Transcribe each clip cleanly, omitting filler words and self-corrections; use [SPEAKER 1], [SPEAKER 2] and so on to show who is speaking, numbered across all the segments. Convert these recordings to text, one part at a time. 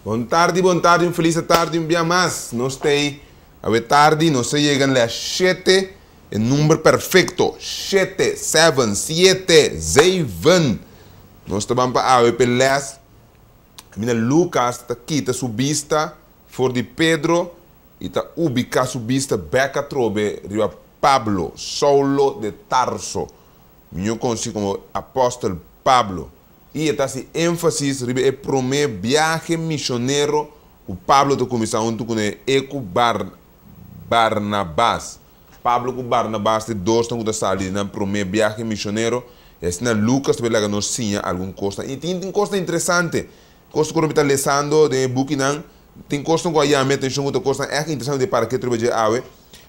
[SPEAKER 1] Boa tarde, feliz tarde, dia mais. Nós temos, a tarde, nós chegamos às 7, o número perfeito, 7, 7, 7, 7. Nós estamos para a pelas. Mina Lucas está aqui, está subista, for de Pedro, e está ubicado subista, beca trobe, rio Pablo, Saulo de Tarso. Eu consigo como apóstolo Pablo. E está se ênfase sobre o primeiro viagem missionário o Pablo está começando com o Barnabás. Pablo com Barnabás de dois estão saindo no primeiro viagem missionário. E assim Lucas também lá nos ensina alguma coisa. E tem coisa interessante. Coisa que eu estou lendo de book não. Tem coisa que eu me tenho outra coisa é interessante para que trabalhe awe.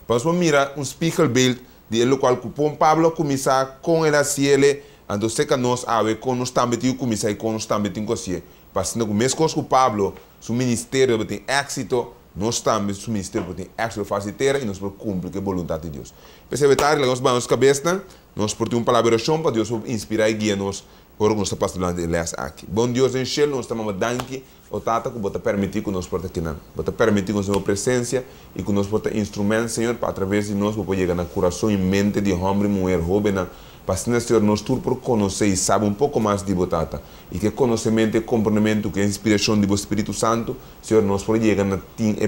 [SPEAKER 1] Vamos mirar spiegelbeeld de lo qual o Pablo começa com ele ciele. Então, se que nós com nós também temos começar com nós também temos coisa. Mas no começo com o Pablo, seu ministério tem êxito, nós também seu ministério tem êxito faciliteira e nós por cumprir a vontade de Deus. Percebe tarde, nós vamos cabeça, nós por ter uma palavra para Deus inspirar e guiar nós por nós está passando aqui. Bom Deus em céu, nós estamos dando o tata que bota permitir que nós porta aqui não, bota permitir que nós presença e que nós porta instrumento, Senhor, para através de nós para chegar no coração e mente de homem, mulher, jovem, para que Senhor nós tudo por conhecer e sabe um pouco mais de botata e que conhecimento, compreendimento, que inspiração do Espírito Santo, Senhor, nós por chegar na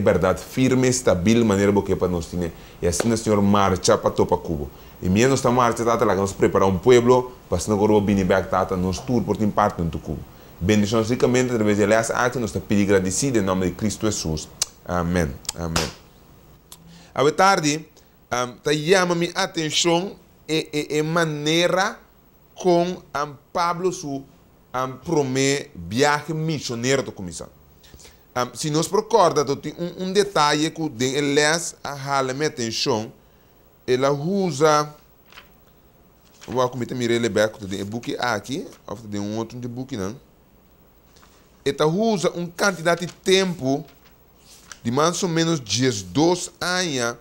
[SPEAKER 1] verdade firme, estável, maneira que para nós ter e assim Senhor marcha para topa cubo. E mesmo esta marcha, tata, lá nós preparar um pueblo, para que nós vamos vir back, tata, nós tudo por ter parte no cubo. Bendições ricamente através de Elias Arte, nós estamos pedindo agradecido em nome de Cristo Jesus. Amém. Amém. A tarde, chama minha atenção a maneira com Pablo su primeiro viagem missionário do começar. Se nós recordamos, tem detalhe que de Elias a minha atenção, ela usa, vou cometer mirar ele bem, tem book aqui, ou tem outro de book não. Ela usa quantidade de tempo de mais ou menos 12 anos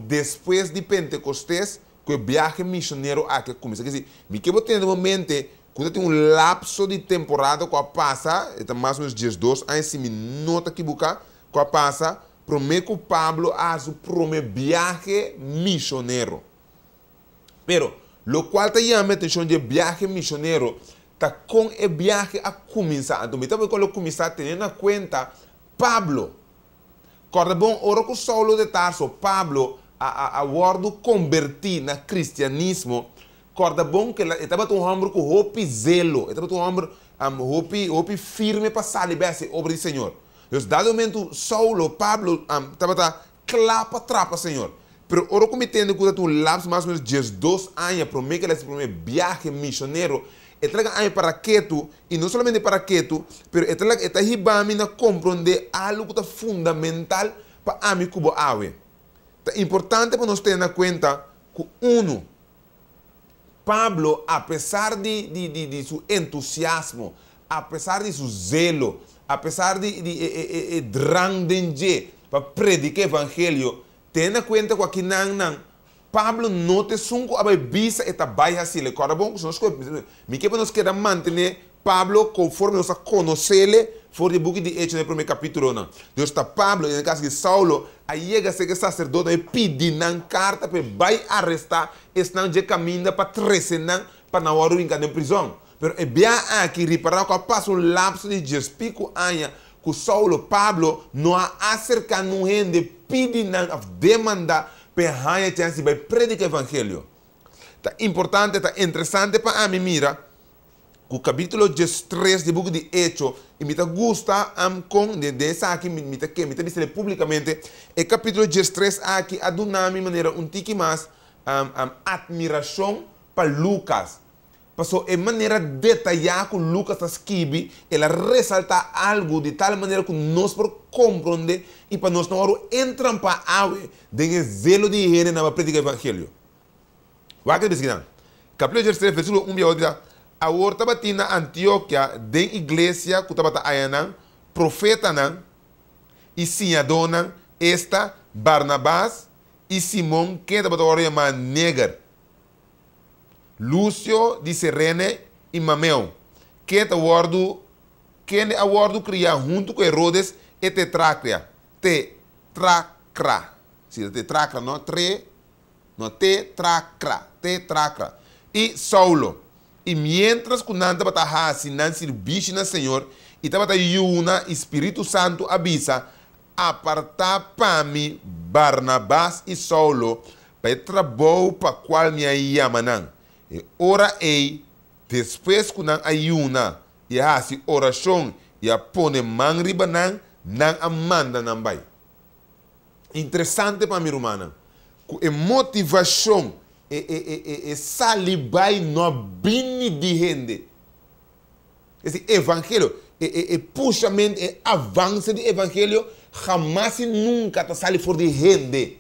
[SPEAKER 1] depois de Pentecostes que o viagem missionário aqui começa. Quer dizer, me que botar no momento quando tem lapso de temporada que passa, então mais ou menos 12 anos, se me nota que busca que passa, promete que Pablo faz o primeiro viagem missionário. Pero, lo qual te chama a atenção de viagem missionário está com o viagem a começar. Então, então quando começar tendo em conta Pablo. Corda bom, ora que Saulo de Tarso, Pablo, a word convertir no cristianismo, corda bom que ele estava um homem com hope zelo, estava um homem hope firme para sair bem obra do Senhor. Então, dado momento, Saulo, Pablo, estava clapa trapa, Senhor. Pero ora como entendo que um lapso mais ou menos 12 anos para mim que ele se primeiro viagem missionário, entrega aí para Queto, e não somente para Queto, mas está ribami na compreender algo que é fundamental para a mim cubo awe. É importante para nós ter na conta que Pablo, apesar de seu entusiasmo, apesar de seu zelo, apesar de drang para predicar o evangelho, tem na conta que aqui não Pablo não te sunco a visa esta baia assim, le corda bom, nós me que nós queremos manter Pablo conforme nós conhecê-lo, for de book de Hechos no primeiro capítulo não. Deus está Pablo, no caso de Saulo, aí chega a ser que sacerdote pede na carta para vai arrestar, estão de caminho para trecenar para não hora em prisão. Pero é bem aqui reparar que passa lapso de 10 pico anos que Saulo, Pablo não acerca no rende pede na demanda para a chance de predicar o evangelho. Está importante, está interessante para mim mira o capítulo 13 do livro de Hechos e me gusta com dessa aqui me dizer publicamente o capítulo 13 aqui a donar de maneira tique mais admiração para Lucas. Passou de maneira detalhada que Lucas escreve, ela ressalta algo de tal maneira que nós podemos compreender e para nós não entrar para a de zelo de higiene na prática do evangelho. Vai que dizer, capítulo 13, versículo 1 e 8, a horta batina Antioquia, de igreja que estava aí, profeta e sinhadona, esta Barnabás e Simão, que estava chamado Neger. Lúcio de Serene e Mameu, que quem a word cria junto com Herodes e tetracra. Tetracra. Sim, tetracra, não? Tetracra. E Saulo. E mientras que não estava assim, não serviço no Senhor, e estava yuna, Espírito Santo avisa, apartar para mim Barnabás e Saulo, para trabalhar para qual me chama. E ora ei, depois que não ayuna, e assim oração, e a põe man riba não amanda não vai. Interessante para mim, romana. A motivação é salibai no bini de gente. Esse evangelho, puxamento, avanço do evangelho, jamais e nunca está sali fora de gente.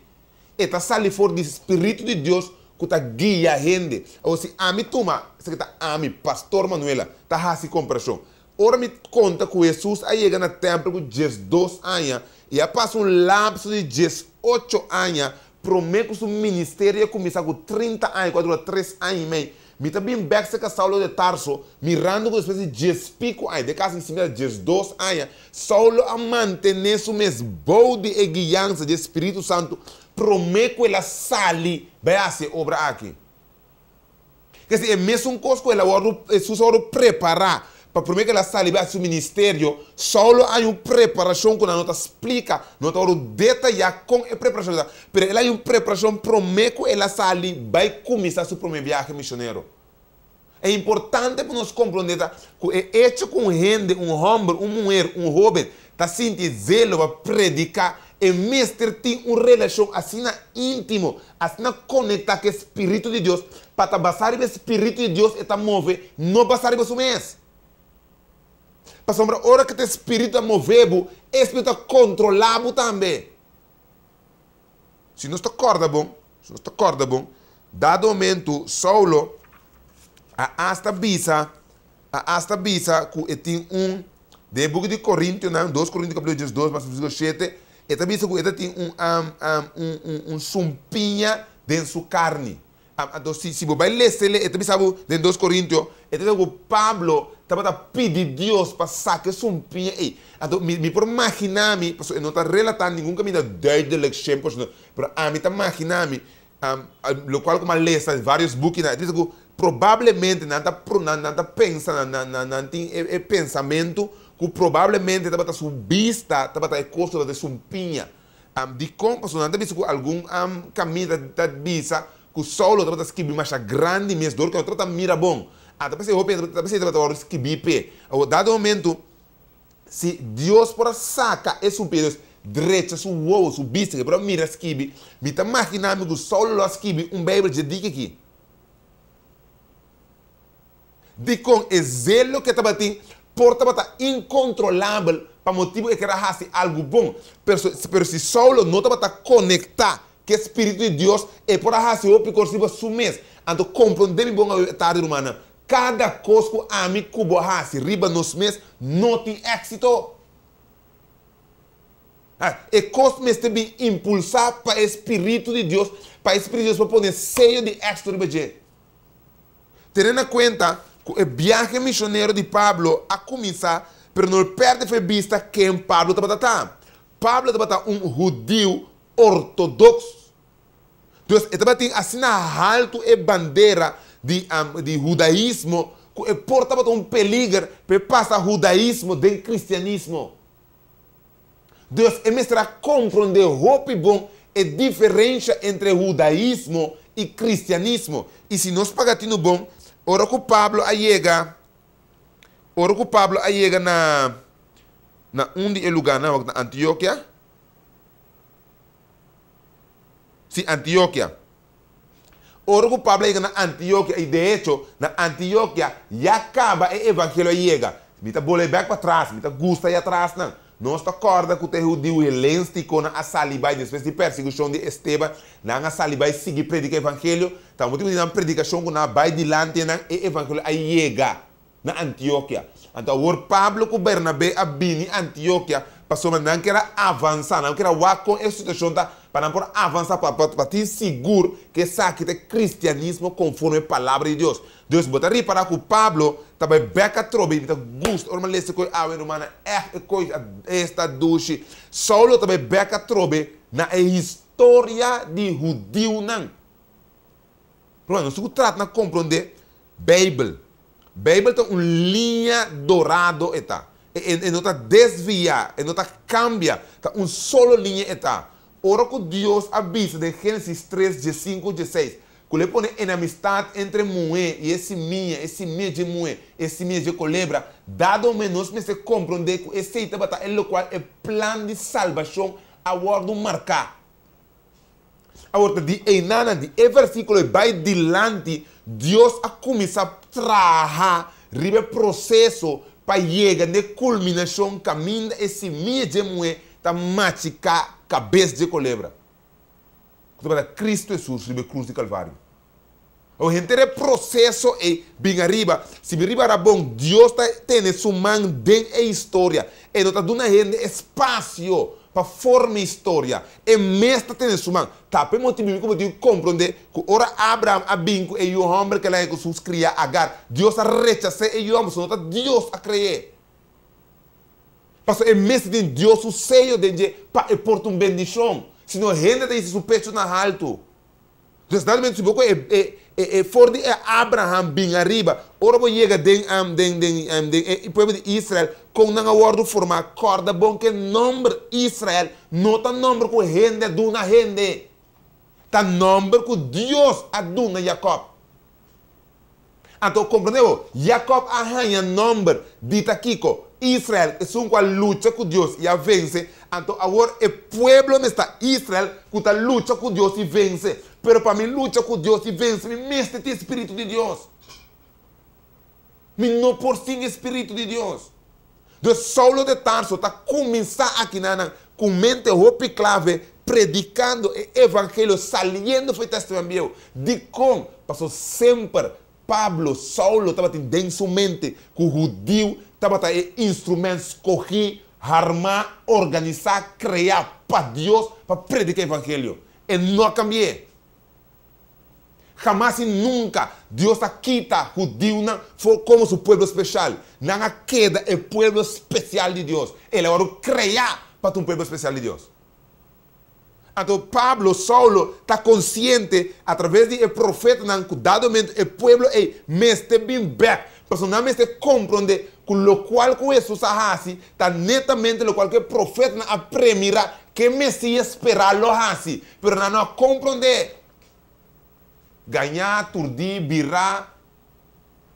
[SPEAKER 1] Está sali fora do Espírito de Deus que está guia a gente. Ou se a mim toma, se está a mim, pastor Manuela, está assim compreensão. Ora me conta que Jesus aí chega no templo com 12 anos e passa lapso de 18 anos. Promete que o ministério começar com 30 anos, quando 3 anos e meio. Me também bexe com Saulo de Tarso, mirando com uma espécie de 10 pico anos, de casa em cima de 12 anos. Saulo a manter isso mesmo, boa de guiança do Espírito Santo, promete que ela sali, vai fazer obra aqui. Quer dizer, é mesmo coisa que ela vai preparar. Para prometer que ela sali vai seu ministério, Saulo há uma preparação que não explica, não está detalhar com a preparação, mas ela há uma preparação promete que ela sali vai começar seu primeiro viagem missionário. É importante para nós compreender que é hecho com gente, homem, mulher, jovem, está sentindo zelo para predicar, e mestre tem uma relação assim íntima, assim conectar com o Espírito de Deus, para passar o Espírito de Deus e mover, não passar o mês. Para sombra, hora que o Espírito está movendo, o Espírito está controlado também. Se não está bom, dado momento, Saulo, hasta bisa, que tem de book de Coríntios, 2 Coríntios capítulo 12, versículo 7, e também que tem sumpinha dentro da sua carne. Então, se você vai ler, também sabe, dentro de 2 Coríntios, então Pablo estava pedindo Deus para sacar sumpinha aí. Então, me por imaginar, eu não estou relatando nenhum caminho de exemplo, mas a mim está imaginando, o qual como lê vários books, diz que provavelmente não está pensando, não tem pensamento que provavelmente estava sua vista, estava a costa da sumpinha. De como, não está visto algum caminho da vista, que o Saulo estava escrevendo mais grande mesmo, do que o outro mira bom. Depois estava escrevendo pé. Dado momento, se Deus por saca esse pedaço direito, su uovo, su vista, que para mira escreve, me está imaginando que o Saulo escreve Bíblia de dica aqui. De com o zelo que estava tendo, estava incontrolável, para motivo que era algo bom. Mas se Saulo não estava conectado, que o Espírito de Deus é por fazer o percurso sumês. Então, compreender bom a tarde humana. Cada coisa que a mim cubo riba nos meses não tem êxito. E coisa mesmo também impulsar para o Espírito de Deus, para o Espírito de Deus para poder sello de êxito riba de. Tendo em conta que o viagem missionário de Pablo a começar, mas não perde de vista quem Pablo estava. Pablo estava judeu ortodoxo. Então, ele tem assim alto e bandeira de judaísmo, que portava peligro para passar judaísmo dentro do cristianismo. Deus é mestre a compreender roupa bom a diferença entre judaísmo e cristianismo. E se nós pagatino bom, ora que Pablo chega na onde é lugar, na Antioquia. Sim, Antioquia. Ora que Pablo chega na Antioquia, e de hecho, na Antioquia, já acaba o evangelho chega. Me está bolando para trás, me está gusta aí atrás, não. Não está acorda que o judeu helénico na salibai, depois de perseguição de Esteban, na salibai seguir predicar o evangelho, tá muito de predicação que na vai dilante na e evangelho aí chega na Antioquia. Então, o Pablo com Bernabé a bini Antioquia, passou mas não quer avançar, não quer com a situação para não avançar para ter seguro que sabe que é cristianismo conforme a palavra de Deus. Deus botaria para que o Pablo Também beca trobe, me gosto. Orma lesse coi awe romana, coi esta duche. Saulo também beca trobe na história de judeu não. Pronto, se trata na compreender Bíblia. Bíblia tem uma linha dourado eta. E não está desviar, e não está cambia, está uma só linha eta. Ora que Deus avisa de Gênesis 3, de 5, de 6. Que ele põe enemistade entre mulher e esse minha de mulher, esse minha de colebra, dado menos me se compreender que esse é o qual é plano de salvação a do marcar. Agora, de enana, de versículo vai dilante, Deus a começar a trabalhar, ribe processo para chegar na culminação, caminho esse minha de mulher, tá machucar cabeça de colebra. Cristo Jesus ribe cruz de Calvário. O inteiro processo é bem arriba. Se bem arriba era bom, Deus tem sua mão dentro da história. E não está dando espaço para formar história. E mesmo tem sua mão. Tá, para motivo como eu compreender que ora Abraão a binco e o homem que ele Jesus cria Agar. Deus a rechazar e o homem, só Deus a criar. Porque é mesmo de Deus o seio de para portar uma bendição. Se não rende de seu pecho na alto. Então, se você for de Abraham bem arriba, ora você chega o povo de Israel com uma ordem formar corda bom que nome Israel não está nome que rende duna rende. Está nome que Deus aduna Jacob. Então, compreendeu? Jacob arranha nome dita Kiko. Israel é um qual luta com Deus e a vence. Então, agora o povo está Israel que está luta com Deus e vence. Pero para mim, luta com Deus e vence, me mestre o Espírito de Deus. Me não por sim Espírito de Deus. Deus Saulo de Tarso está começando aqui com mente roupa clave, predicando o evangelho, saliendo foi testemunho. De como passou sempre Pablo, Saulo estava tendo sua mente que o judeu estava tendo instrumentos escolher, armar, organizar, criar para Deus, para predicar o evangelho. E não cambiou. Jamás e nunca Deus quita judeu como seu povo especial. Não queda o povo especial de Deus. Ele agora criar para um povo especial de Deus. Então, Pablo, Saulo, está consciente, através do profeta, que dado momento, o povo é mestre bem back. Personalmente, compreende que o qual que Jesus faz, está netamente o qual que o profeta aprendera que o Messias esperá-lo faz. Mas não compreende. Ganhar, turdir, virar,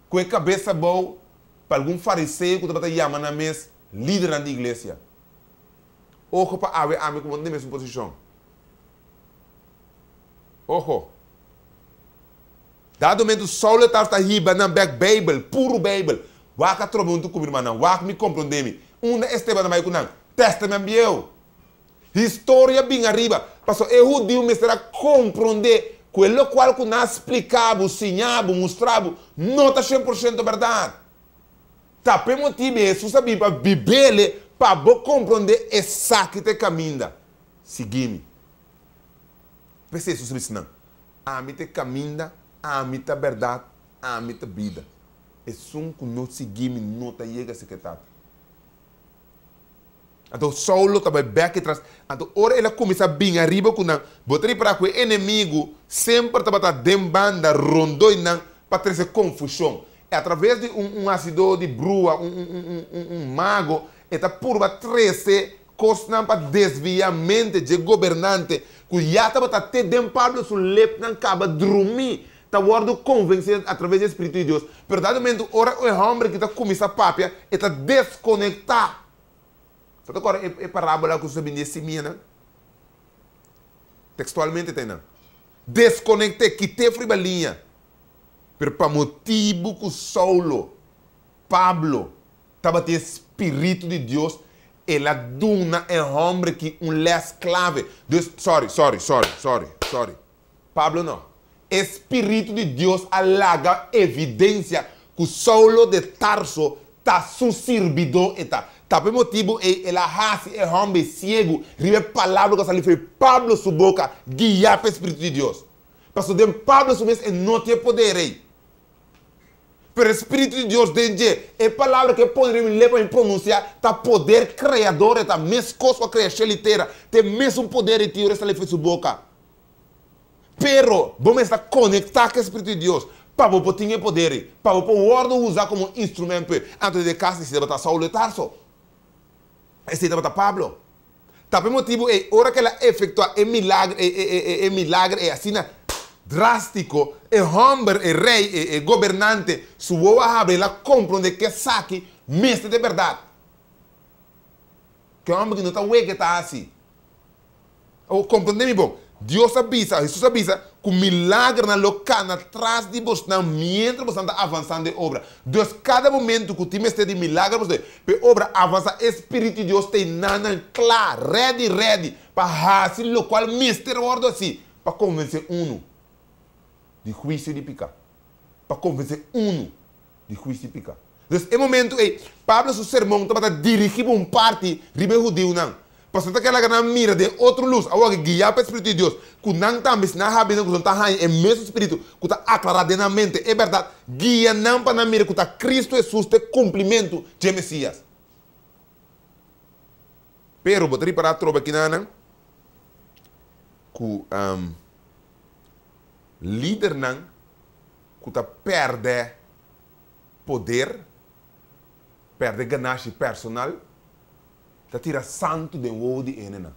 [SPEAKER 1] com a cabeça boa, para algum fariseu que está chamando na mesa, líder da igreja. Ojo para a ver como tem a mesma posição. Ojo. Dado momento, Saulo está riba na Bíblia, puro Bíblia. Waka trobunto com irmã, waka me compreende. Uma Esteban vai com não. Testamento meu. História bem arriba. Passou o judeu me será compreender. Quello qual que nós explicava, ensinava, mostrava, não está 100% verdade. Tá, por motivo isso, sabe, para viver, para compreender exatamente o caminho. Seguir-me. Pensa isso, sabe, não. A mim te caminho, a mim te verdade, a mim te vida. É só que não seguir-me, não te chega a secretário. Então, Saulo estava bem aqui atrás. Então, ora ele começa a vir arriba com não. Botar para que o inimigo sempre estava dembanda, rondou e não, para trazer confusão. E através de ácido de brua, mago, está por trazer coisas para desviar a mente de governante, que já estava até dentro Pablo, su lep não acaba de dormir. Está guardando convencido através do Espírito de Deus. Verdadeiramente, ora o homem que está começando a papia, está desconectado. Então, agora, é parábola que você me disse, textualmente tem, não. Desconectei, quitei a fribalinha. Mas para motivo que Saulo, Pablo, estava tendo Espírito de Deus, ele duna é homem que esclave. Sorry. Pablo não. Espírito de Deus alaga evidência que Saulo de Tarso está su servidor. Tá por motivo ele hace é homem cego, ribe palavra que saiu Pablo sua boca, guiar para o Espírito de Deus. Pastor de Pablo sua vez não tem poder aí. Pero o Espírito de Deus dentro é palavra que poderia me levar a pronunciar, tá poder criador, tá mesmo coisa a criação inteira, tem mesmo poder de Deus está levando sua boca. Pero vamos estar conectados com o Espírito de Deus para você ter poder, para você poder usar como instrumento. Antes de casa, se deve Saulo de Tarso, se deve Pablo. Tapi motivo é hora que ela efetua milagre, assim drástico, homem, rei, governante, sua abre, ela compreende que saque, mestre de verdade. Que homem que não está ué que está assim. Ou compreende-me bom? Deus avisa, Jesus avisa, que o milagre na local, atrás de você, mientras você está avançando de obra. Deus, cada momento que o time esteja de milagre, você, a obra avança, o Espírito de Deus tem nada claro, ready, para fazer o qual misterioso assim, para convencer de juízo de picar. Para convencer de juízo de picar. Então, é momento, Pablo, seu sermão, estava dirigindo parte, ribe judeu, não. Pastor que ela mira de outra luz, agora guiar para o Espírito de Deus, que não também se não sabe que não está é mesmo Espírito, que está aclarado na mente, é verdade, guia não para na mira que está Cristo Jesus tem cumprimento de Messias. Pero vou para a tropa aqui não, que líder não, que está perde poder, perde ganância personal. Tá tira santo de um de enena.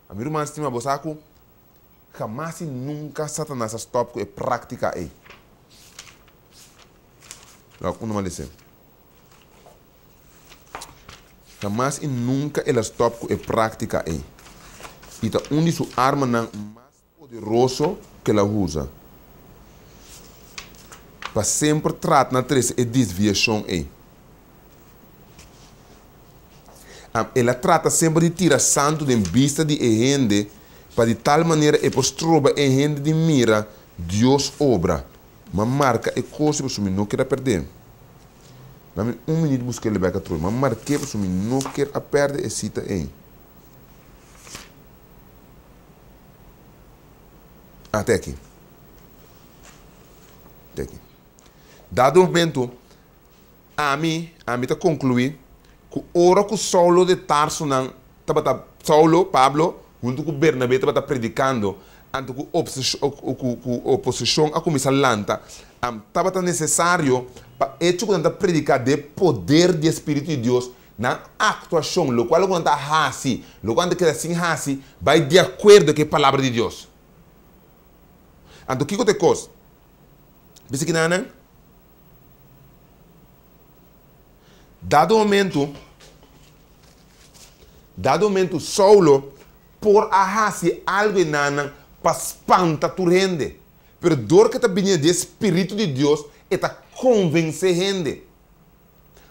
[SPEAKER 1] A minha irmã estima você que jamais e nunca Satanás stop com a prática aí. Logo, uma lição. Jamais e nunca ela stop com a prática aí. E tá de sua arma mais poderoso que ela usa. Para sempre tratar na três e desviação aí. Ela trata sempre de tirar santo de vista de gente, para de tal maneira que postroba a gente de mira Deus obra. Mas marca é coisa para não queira perder. Dá-me minuto buscar ele back a mas marquei para não queira perder a cita aí. Até aqui. Dado o momento, a mim está concluir. Ora que Saulo de Tarso não estava Saulo, Pablo, junto com Bernabé estava predicando, antes que a oposição a começar lanta, estava necessário para hecho que predicar de poder do Espírito de Deus na actuação, o qual quando está assim, o quando queda assim assim, vai de acordo com a palavra de Deus. Então o que que te coisa? Vê que não? Dado momento, Saulo, por hacer algo en nana, para espantar tu gente. Pero dor que está vindo do Espírito de Deus, está convencer gente.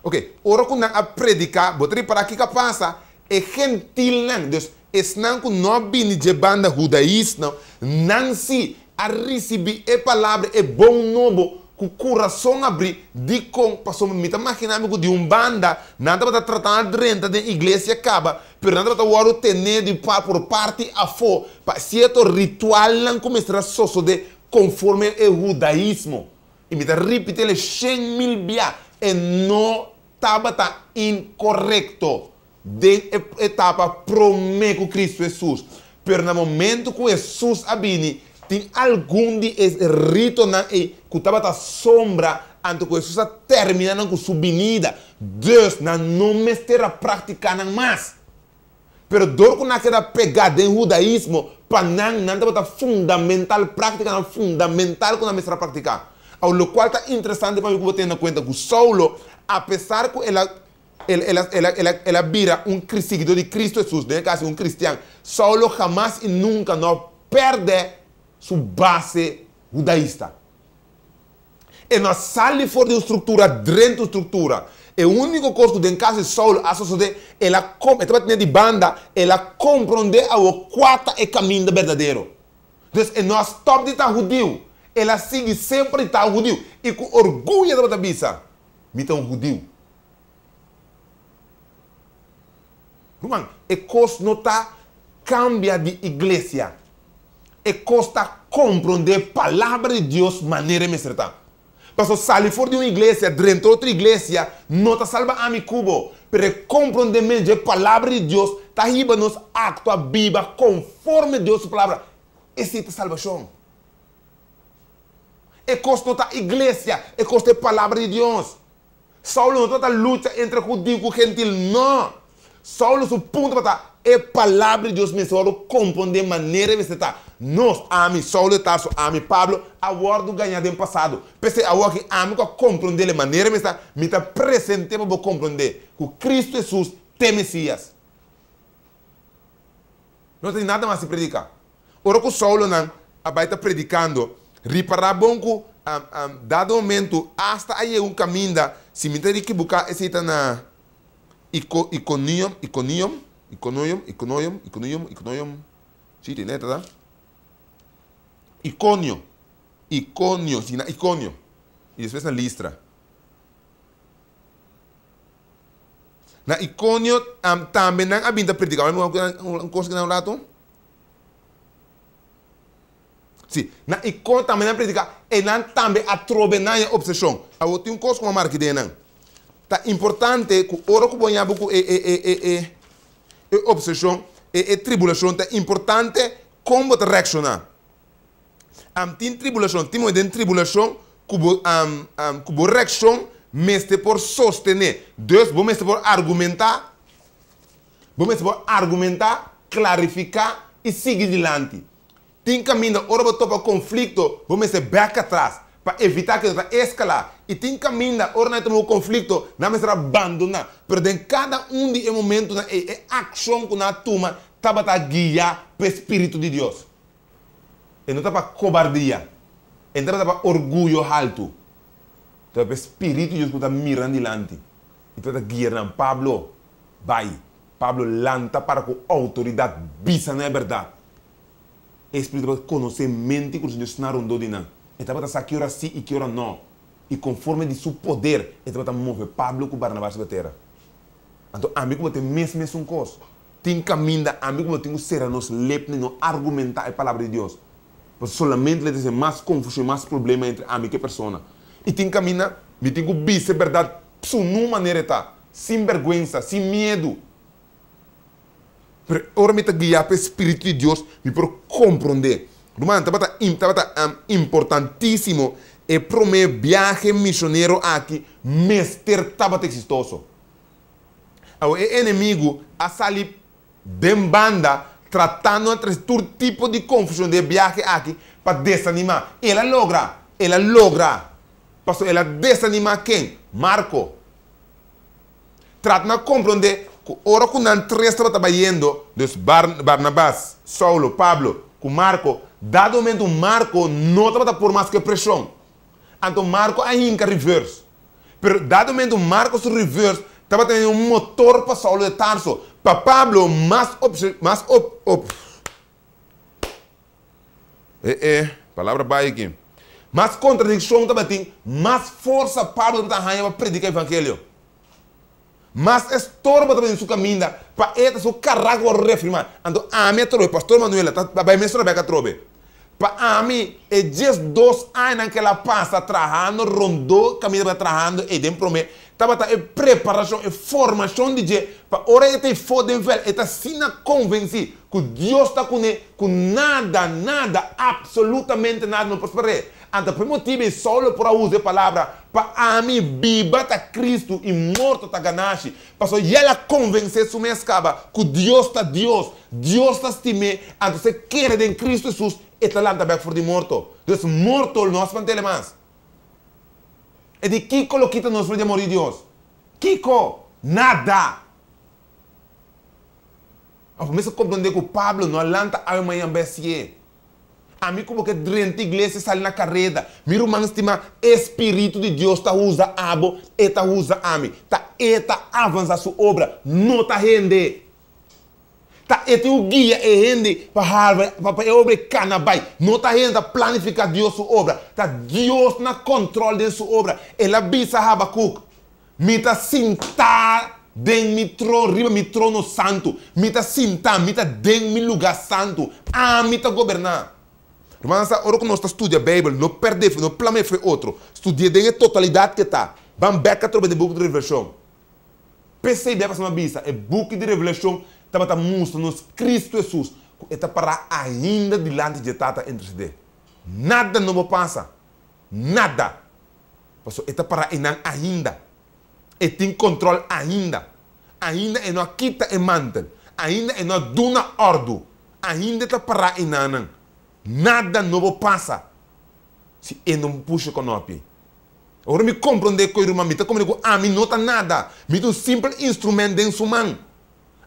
[SPEAKER 1] Ok, ora quando a predicar, botar para aqui que passa, é gentil não. Deus, es não que não vindo de banda judaísta, não se a receber a palavra, é bom novo, que o coração abrir, de com, passou me imaginar de banda, nada para tratar de renta da igreja acaba, pero nada para o ter de por parte a fora, para certo ritual não começar a suceder conforme o judaísmo. E me repetir ele 100.000 vezes, e não estava incorreto de etapa prometo Cristo Jesus. Pero no momento que Jesus abini, tem algum de rito na que estava a sombra antes que Jesus termina com sua vinda. Deus não me estará praticando mais. Pero dor que naquela pegada em judaísmo, para não estava fundamental, prática fundamental que não me estará praticar. O qual está interessante para eu ter na conta que Saulo, apesar que ela vira seguidor de Cristo Jesus, nesse caso um cristiano, Saulo jamais e nunca não perde sua base judaísta. E não sai fora de estrutura, dentro da estrutura. E o único coisa que em caso de Saulo, a sociedade, ela estava tendo de banda, ela compreende o quarto é caminho verdadeiro. Então, não stop de estar judeu. Ela sigue sempre estar judeu. E com orgulho da cabeça, me está um judeu. Irmão, e coisa não está cambia de igreja. E custa compreender a palavra de Deus de maneira certa. Passo sali fora de uma igreja, dentro de outra igreja, não está salva a mi cubo. Pero compreendemos a palavra de Deus, está riba nos actos a Bíblia, conforme Deus palavra. Essa é a salvação. É custo da igreja, é custo da palavra de Deus. Saulo não está luta entre judeu e gentil, não. Saulo, seu ponto é a palavra de Deus, me só compreender maneira de estar. Nós, ami Saulo, Tarso, ami Pablo, agora do ganhar do passado. Pensei agora que ami que compreender a maneira de estar, me está presente para compreender que Cristo Jesus é Messias. Não tem nada mais a predicar. Ora que Saulo não, vai estar predicando, reparar bom que dado momento, hasta aí caminho, se me tem que buscar, esse está na Iconium. Sim, tem neta, tá? Icônio, sim, na Icônio. E depois na Listra. Na Icônio, também não há vinda predicar. Uma coisa que não há lá, sim, na Icônio também não predicar. E não também a trovenar a obsessão. Eu tenho uma coisa com a marca de não. Tá importante que o oro que põe a obsessão, tribulação, é importante como reaccionar. Tem tribulação, tem tribulação, que reação, mas por sostener. Deus, vamos por argumentar, clarificar e seguir adiante. Tem caminho, ora para topa conflito, vamos back atrás, para evitar que ele escalar. E tem caminho, ora não tem conflito, não vamos abandonar. Mas em cada de momentos, é ação que nós tomamos, está para guiar para o Espírito de Deus. E não está para cobardia. E não está para orgulho alto. Então, o Espírito de Deus está mirando adiante. E está guiando. Pablo, vai. Pablo lanta para com autoridade. Bisa não é verdade. O Espírito vai conhecer mente que o Senhor está rondando de nós. E está para saber que hora sim e que hora não. E conforme de seu poder, ele está para mover Pablo com Barnabás da terra. Então, amigo, tem mesmo coisa. Tem caminho, amigo, tem que ser a nós lepne, não argumentar a palavra de Deus. Porque solamente ele tem mais confusão, mais problema entre amigo e pessoa. E tem caminho, me tem que dizer a verdade, de uma maneira tá, sem vergonha, sem medo. Mas ora me está guiar para o Espírito de Deus, me para compreender. Romano, está importantíssimo e para o meu viagem missionário aqui, mestre estava exitoso. O inimigo a sair de banda, tratando entre todo tipo de confusão de viagem aqui, para desanimar. Ela logra. Pastor, ela desanima quem? Marco. Trata de compreender que ora que não três estava trabalhando, Barnabás, Saulo, Pablo, com Marco, dado momento Marco não estava por mais que pressão. Então Marco ainda reverse. Pero dado momento Marco se reverse, estava tendo um motor para Saulo de Tarso. Para Pablo, palavra vai aqui. Mais contradição também tem, mais força Pablo para predicar o evangelho. Mais estorbo também no seu caminho, para ele seu caráter reafirmar. Então, a minha trobe, pastor Manuel, vai me estourar a trobe. Para mim, é 2 anos que ela passa trabalhando, rondou, caminho para trabalhando, e dentro de estava em preparação e formação de Deus. Para hora ele tem foda em velho, ele está assim convencido que Deus está com ele, que nada, absolutamente nada não prosperar. Então, por motivo, Saulo por usar a palavra, para a mim, viva está Cristo e morto está Ganache. Para e ela convencer se me escapa que Deus está estimado, então você quer em Cristo Jesus, e está lá também fora de morto. Então, morto não se mantém mais. E de Kiko lo quita nos de amor de Deus. Kiko, nada. A começa a compreender que o Pablo não alanta a uma ambécia. A mim como que dentro da igreja sai na carreira. Meu irmão estima Espírito de Deus tá usa abo e tá usa ami. Tá avança sua obra, não tá rende. Tá o guia e rende para a obra canabai. Não tá rende a planificar Deus sua obra. Tá Deus na controle de sua obra. Ela bisa Habacuc. Me tá sentar den mi trono santo. Me tá sentar, me tá den mi lugar santo. Me tá governar. Irmãos, ora que nós estudamos a Bíblia, não perde, não plame foi outro. Estudia a totalidade que está. Vamos beca através do book de Revelação. Pensei bem para uma vista, o book de Revelação está mostrando-nos Cristo Jesus. Está para ainda diante de Tata interceder. Nada novo passa. Nada. Está para ainda. E tem controle ainda. Ainda é não quita e mantel. Ainda é não duna ordo. Ainda está para inanan. Nada novo passa. Se eu não puxa com o pé. Agora me compreende que eu me como digo, mim não está nada. Me um simples instrumento de sua mão.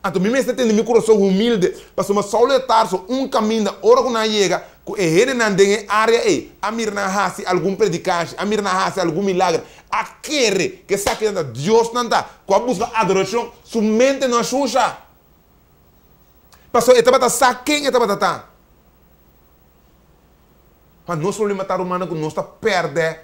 [SPEAKER 1] Então, me está tendo meu coração humilde. Para uma solitar caminho, ora que não chega, que ele não tem área aí. A mim não há algum predicagem, a mim não há algum milagre. Aquele que sabe que Deus não está, com a busca adoração, sua mente não chucha. Pastor, ele está sabe quem ele está. Mas nosso problema está humano que nós está perdendo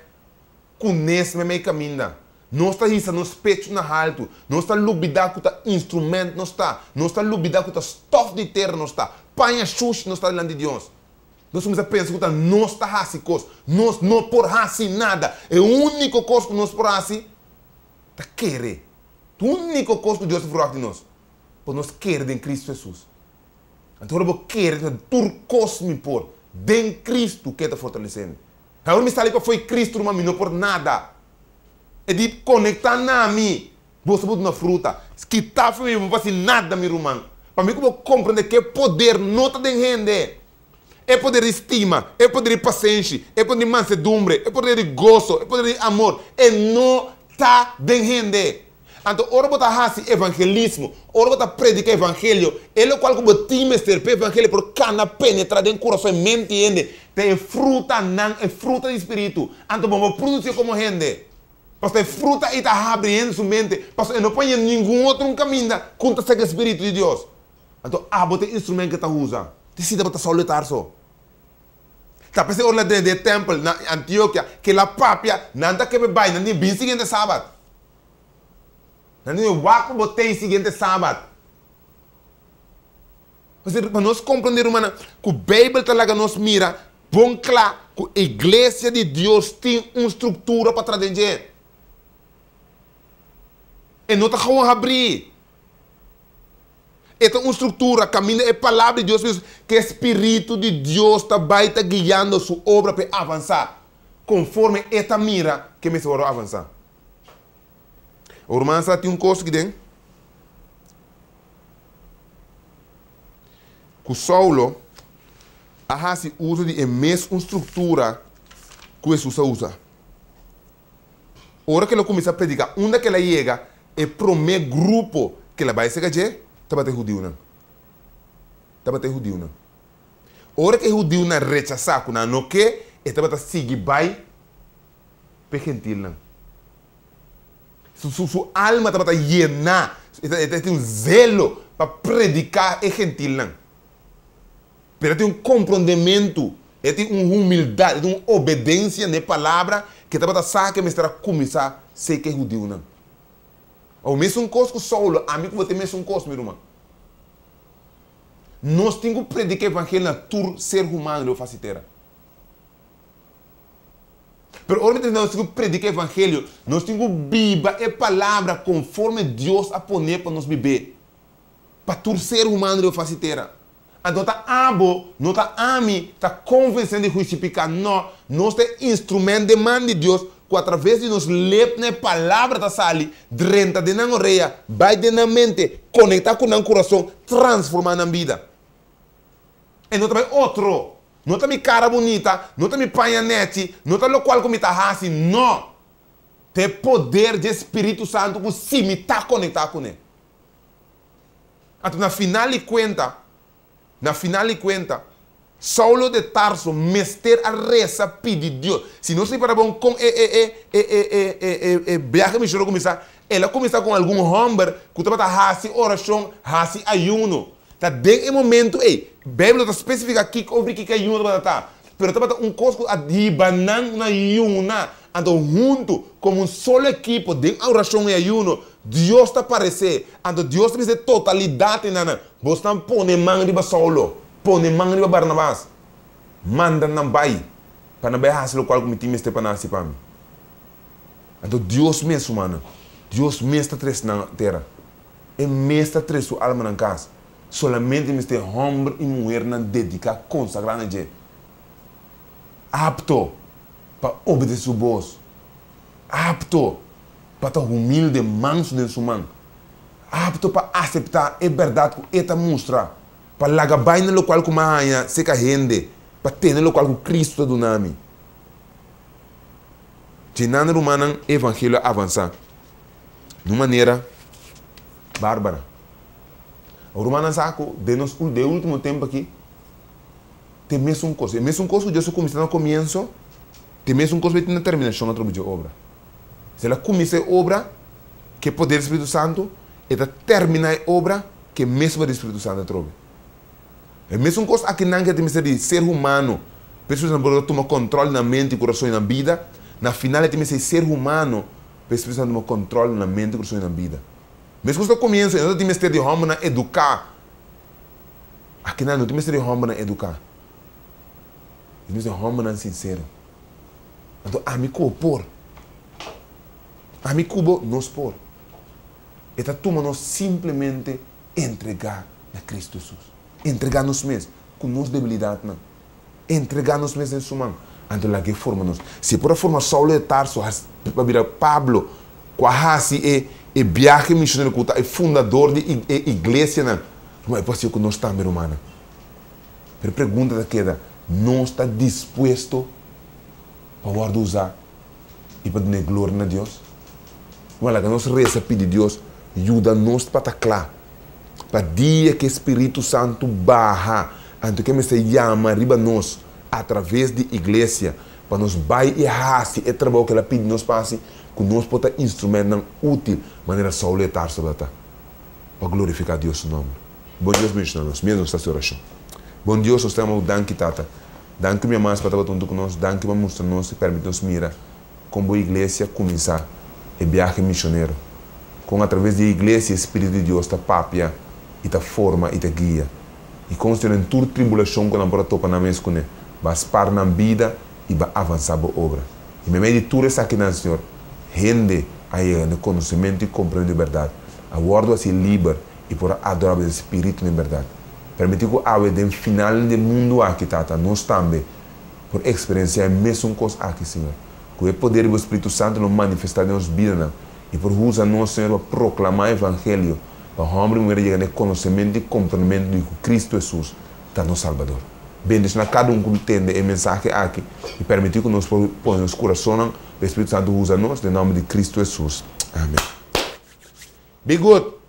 [SPEAKER 1] com esse meio caminho. Nós está isso nos peitos na alto. Nós está lubidar com o instrumento. Nós está lubidar com o estof de terra. Nós está panha xuxa. Nós está diante de Deus. Nós começamos a pensar que nós está assim coisa. Nós não por assim nada. É a única coisa que nós por assim está querer. A única coisa que Deus faz de nós. Por nós querer em Cristo Jesus. Então eu quero tudo coisa me por. De Cristo que está fortalecendo. Agora me está ali que foi Cristo, mas não por nada. É de conectar na mim. Você pode na fruta. Que está para mim, não faz nada, meu irmão. Para mim, como compreender que poder não está de rende. É poder de estima, é poder de paciência, é poder de mansedumbre, é poder de gozo, é poder de amor. E não está de rende. Então, ora você faz evangelismo, ora você predica o evangelho. Ele é qual como time ser para evangelho por cana penetrar dentro do coração e mente ende. Tem fruta não, é fruta de espírito. Então, vamos produzir como rende. Porque fruta está abrindo sua mente. Porque não põe nenhum outro caminho contra o Espírito de Deus. Então, você instrumento que está usando. Decida para solitar só. Está pensando orla de templo na Antioquia que a papia não está que vai não tem seguinte sábado. Não tem waco botei seguinte sábado. Para nós compreender humana que a Bíblia está lá que nos mira, bom claro que a igreja de Deus tem uma estrutura para trazer. E não está como abrir. Esta é uma estrutura, caminho é a palavra de Deus, que o Espírito de Deus está guiando sua obra para avançar. Conforme esta mira que me vai avançar. O irmão tem um coisa que tem. Que Saulo usa de mesma estrutura que Jesus usa. A hora que ele começa a predicar, onde que ele chega, é o primeiro grupo que ele vai seguir. Estava até judeu, não. Estava até judeu, não. A hora que o judeu não rechaçar, não que, estava a seguir vai para gentil, não. Sua alma estava a llenar, tem um zelo para predicar é gentil, não. Mas tem um compreendimento, tem uma humildade, tem uma obediência na palavra que estava a saber que me estará começar a ser que é judeu, não. O mesmo coisa que Saulo, a mim que você mesmo coisa, meu irmão. Nós temos que predicar o evangelho na tur ser humano de faciteira. Pero obviamente nós temos que predicar o evangelho, nós temos que viver a palavra conforme Deus a poner para nós viver. Para tur ser humano de faciteira. Então está abo, não está ami, está convencendo de justificar. Não, nós temos instrumento de mão de Deus. Que através de nos ler na palavra da sali, drenta de na orelha, vai de na mente, conectar com o coração, transformar na vida. E não também outro, não também cara bonita, não também panhanete, não também o qual como está assim, não. Tem poder de Espírito Santo que se me está conectado com ele. Então, na final de conta, Saulo de Tarso, mestre a reza, pedir Deus. Se não se para bom com viagem missionário começar, ela começa com algum homem que estava fazendo oração, fazendo ayuno. Tá dentro do momento, a Bíblia está especifica aqui sobre que ayuno vai estar. Mas estava um coisa a dibanar na ayuna. Então, junto, como um solo equipo, dentro da oração e ayuno, Deus está aparecendo. Então, Deus tem totalidade. Você está pondo mão de Saulo. Põe mão de Barnabás. manda na bai, para não vai fazer o qual me time este para nascer para mim. Então Deus mesmo, mano, Deus mesmo está tres na terra, e mesmo está tres sua alma na casa. Solamente este homem e mulher não dedicar, consagrar na gente. Apto para obedecer o voz. Apto para estar humilde, manso de sua mão. Apto para aceitar a verdade que ele mostra. Para largar bem no local como a rainha se rende. Para ter no local que Cristo do nome. Tinando o humano evangelho avançar. De maneira bárbara. O romano saco de último tempo aqui tem mesmo uma coisa. É mesmo coisa que Deus começa no começo, tem mesmo coisa que tem na terminação da obra. Se ela começa a obra, que é poder do Espírito Santo, ela termina a obra, que é mesmo do Espírito Santo trouxe. É mesmo coisa aqui não que tem de ser humano, pessoas não tomam controle na mente, coração e na vida. Na final tem de ser humano, pessoas não tomam controle na mente, coração e na vida. Mesmo que começo, não tem de homem na educar. Aqui não tem de homem na educar. Tem de homem na sincero. Então, a mim compor. A mim cubo nos por. E tá tomando simplesmente entregar a Cristo Jesus. Entregar-nos mesmos, com nossa debilidade, não. Entregar-nos mesmos em sua mão. Então, lá que forma-nos. Se por a forma Saulo de Tarso, para virar Pablo, quase é viagem missionário, é fundador de igreja, não. Mas é possível que nós estamos, humana. Mas a pergunta da queda, não está disposto para guardar usar e para dar glória a Deus? Mas lá que nós reza pedir Deus, ajuda-nos para estar claro. Para dia que o Espírito Santo barra, antes que me se chama riba nós, através de igreja, para nos vai e raci, e trabalho que ela pede nos passe, que nós podemos instrumento útil, maneira sauletar sobre ela, para glorificar Deus no nome. Bom Deus, meus irmãos, mesmo esta oração. Bom Deus, nós temos danke tata, danke minha mãe para estar junto conosco, danke para mostrar-nos e permitir-nos mirar como a igreja começar a viagem missionário, com através da igreja o Espírito de Deus está papia e está forma e está guia. E com isso, em toda tribulação que nós topa na mesa com ele, vai parar na vida e vai avançar a obra. E me meio de tudo isso aqui, Senhor, rende aí no conhecimento e compreendimento de verdade. Aguardo assim livre e por adorar o Espírito de verdade. Permitir que a de final do mundo aqui, tata, nós também, por experienciar a mesma coisa aqui, Senhor. Que o poder do Espírito Santo nos manifestar em nossa vida, e por usar nós, Senhor, para proclamar o Evangelho, para o homem e mulher chegar no conhecimento e compreendimento de que Cristo Jesus está no Salvador. Bendição a cada um que entende a mensagem aqui e permitir que nós ponhamos coração, o Espírito Santo usa nós, em nome de Cristo Jesus. Amém. Be good.